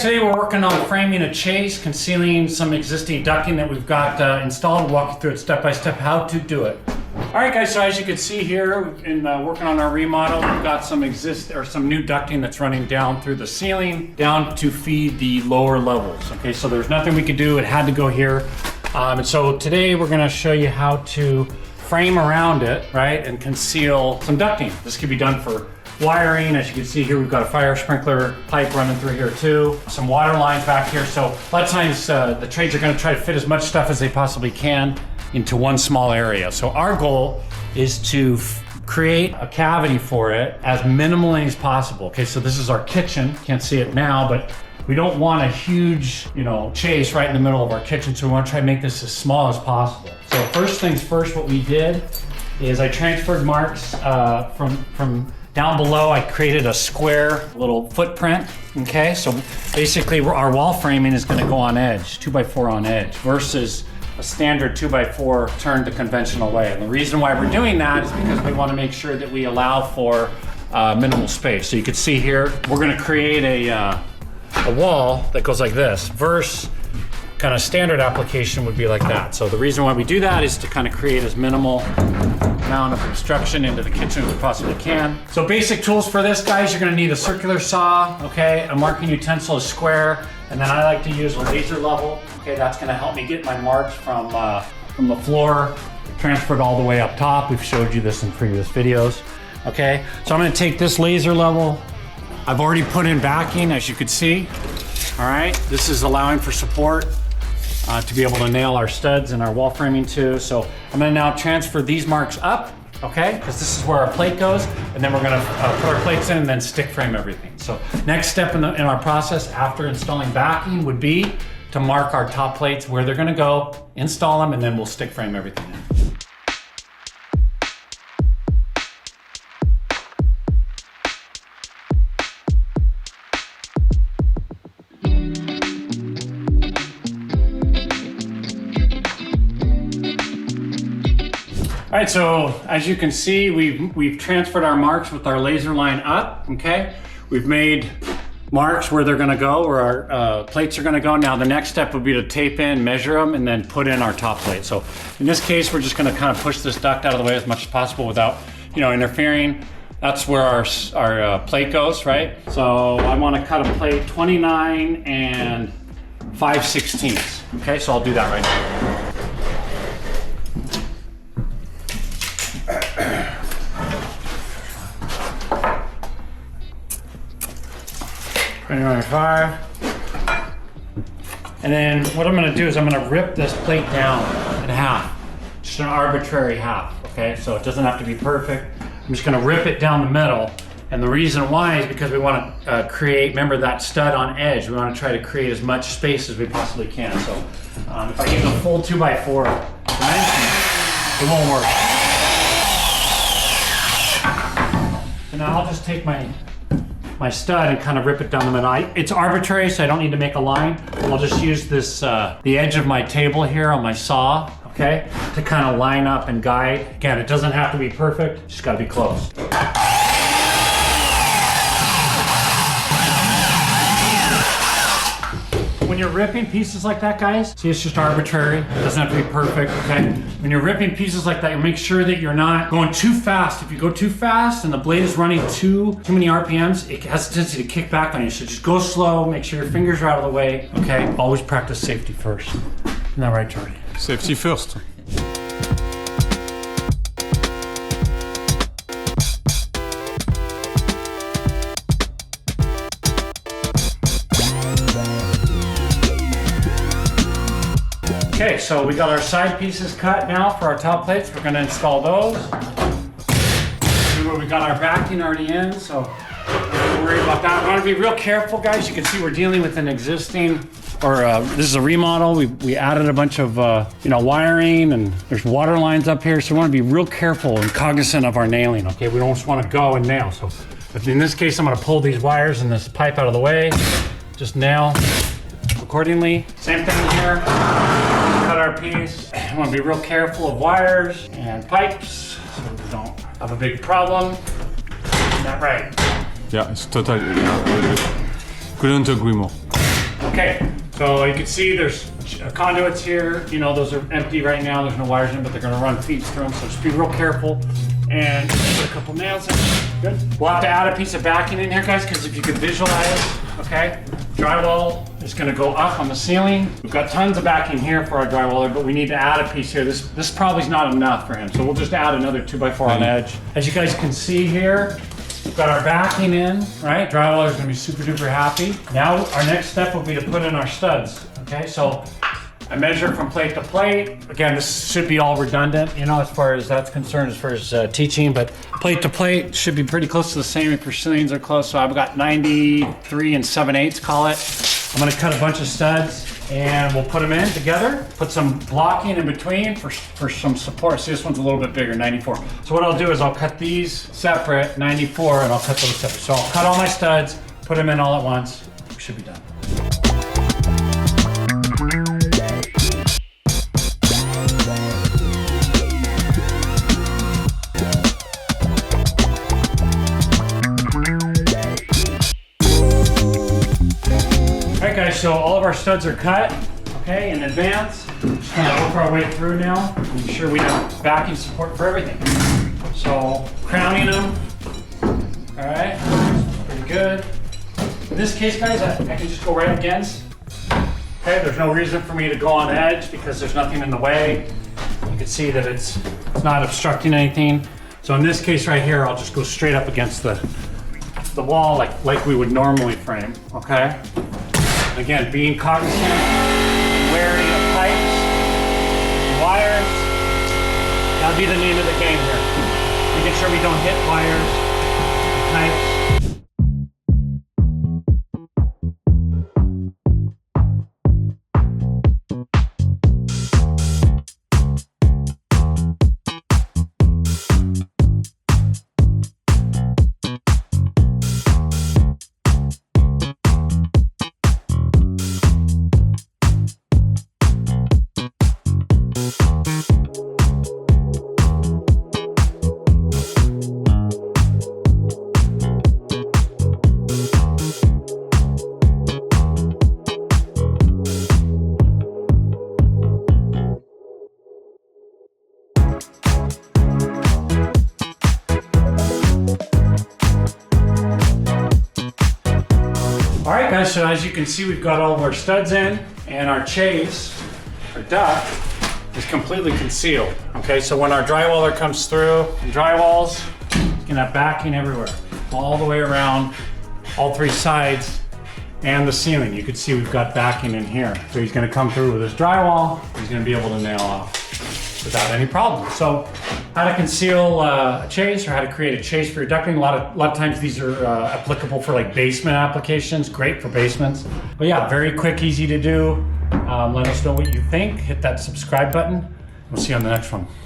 today we're working on framing a chase, concealing some existing ducting that we've got installed. We'll walk you through it step by step how to do it. All right, guys. So as you can see here, in working on our remodel, we've got some new ducting that's running down through the ceiling, down to feed the lower levels. Okay, so there's nothing we could do. It had to go here. And so today we're going to show you how to frame around it, right, and conceal some ducting. This could be done for wiring. As you can see here, we've got a fire sprinkler pipe running through here too. Some water lines back here. So a lot of times the trades are going to try to fit as much stuff as they possibly can into one small area. So our goal is to create a cavity for it as minimally as possible. Okay, so this is our kitchen. Can't see it now, but we don't want a huge, chase right in the middle of our kitchen. So we want to try to make this as small as possible. So first things first, what we did is I transferred marks from down below. I created a square little footprint. Okay, so basically our wall framing is going to go on edge, 2x4 on edge, versus a standard 2x4 turned the conventional way. And the reason why we're doing that is because we want to make sure that we allow for minimal space. So you can see here, we're going to create a wall that goes like this, versus kind of standard application would be like that. So the reason why we do that is to kind of create as minimal amount of obstruction into the kitchen as we possibly can. So basic tools for this, guys, you're going to need a circular saw, okay, a marking utensil, a square, and then I like to use a laser level. Okay, that's going to help me get my marks from the floor transferred all the way up top. We've showed you this in previous videos. Okay, so I'm going to take this laser level. I've already put in backing, as you can see. All right, this is allowing for support to be able to nail our studs and our wall framing too. So I'm going to now transfer these marks up, okay, because this is where our plate goes, and then we're going to put our plates in and then stick frame everything. So next step in our process after installing backing would be to mark our top plates where they're going to go, install them, and then we'll stick frame everything in. All right, so as you can see, we've transferred our marks with our laser line up, okay? We've made marks where they're gonna go, where our plates are gonna go. Now the next step would be to tape in, measure them, and then put in our top plate. So in this case, we're just gonna kind of push this duct out of the way as much as possible without, interfering. That's where our plate goes, right? So I wanna cut a plate 29 and 5/16. Okay, so I'll do that right now. 29.5. And then what I'm going to do is I'm going to rip this plate down in half, just an arbitrary half. Okay, so it doesn't have to be perfect. I'm just going to rip it down the middle. And the reason why is because we want to create, remember that stud on edge, we want to try to create as much space as we possibly can. So if I use a full 2x4 dimension, it won't work. So now I'll just take my stud and kind of rip it down the middle. It's arbitrary, so I don't need to make a line. I'll just use this, the edge of my table here on my saw, okay, to kind of line up and guide. Again, it doesn't have to be perfect, just gotta be close. When you're ripping pieces like that, guys, see, it's just arbitrary. It doesn't have to be perfect, okay? When you're ripping pieces like that, you make sure that you're not going too fast. If you go too fast and the blade is running too many RPMs, it has a tendency to kick back on you. So just go slow, make sure your fingers are out of the way, okay? Always practice safety first. Isn't that right, Jordy? Safety first. Okay, so we got our side pieces cut now for our top plates. We're gonna install those. We got our backing already in, so don't worry about that. We wanna be real careful, guys. You can see we're dealing with an existing, this is a remodel. We added a bunch of wiring, and there's water lines up here, so we wanna be real careful and cognizant of our nailing, okay? We don't just wanna go and nail. So in this case, I'm gonna pull these wires and this pipe out of the way, just nail accordingly. Same thing here. Cut our piece. I want to be real careful of wires and pipes so we don't have a big problem. Isn't that right? Yeah, it's totally. Couldn't agree more. Okay, so you can see there's conduits here. You know, those are empty right now. There's no wires in, but they're gonna run feeds through them, so just be real careful. And put a couple nails in. Good. We'll have to add a piece of backing in here, guys, because if you could visualize, okay, drywall is going to go up on the ceiling. We've got tons of backing here for our drywaller, but we need to add a piece here. This probably is not enough for him, so we'll just add another 2x4 on the edge. As you guys can see here, we've got our backing in, right? Drywaller is going to be super duper happy. Now our next step will be to put in our studs. Okay, so I measure from plate to plate. Again, this should be all redundant, you know, as far as that's concerned, as far as teaching, but plate to plate should be pretty close to the same if your ceilings are close. So I've got 93 and 7/8, call it. I'm gonna cut a bunch of studs and we'll put them in together, put some blocking in between for some support. See, this one's a little bit bigger, 94. So what I'll do is I'll cut these separate, 94, and I'll cut those separate. So I'll cut all my studs, put them in all at once. We should be done. Alright guys, so all of our studs are cut, okay, in advance. Just gonna work our way through now, make sure we have backing support for everything. So, crowning them, alright, pretty good. In this case, guys, I can just go right against. Okay, there's no reason for me to go on edge because there's nothing in the way. You can see that it's not obstructing anything. So in this case right here, I'll just go straight up against the wall like we would normally frame, okay? Again, being cognizant, wary of pipes, wires. That'll be the name of the game here. Making sure we don't hit wires, pipes. All right, guys, so as you can see, we've got all of our studs in and our chase, our duct, is completely concealed. Okay, so when our drywaller comes through, and drywalls, it's gonna have backing everywhere, all the way around, all three sides, and the ceiling. You can see we've got backing in here. So he's gonna come through with his drywall, he's gonna be able to nail off without any problem. So how to conceal a chase or how to create a chase for your ducting. A lot of times these are applicable for like basement applications, great for basements. But yeah, very quick, easy to do. Let us know what you think. Hit that subscribe button. We'll see you on the next one.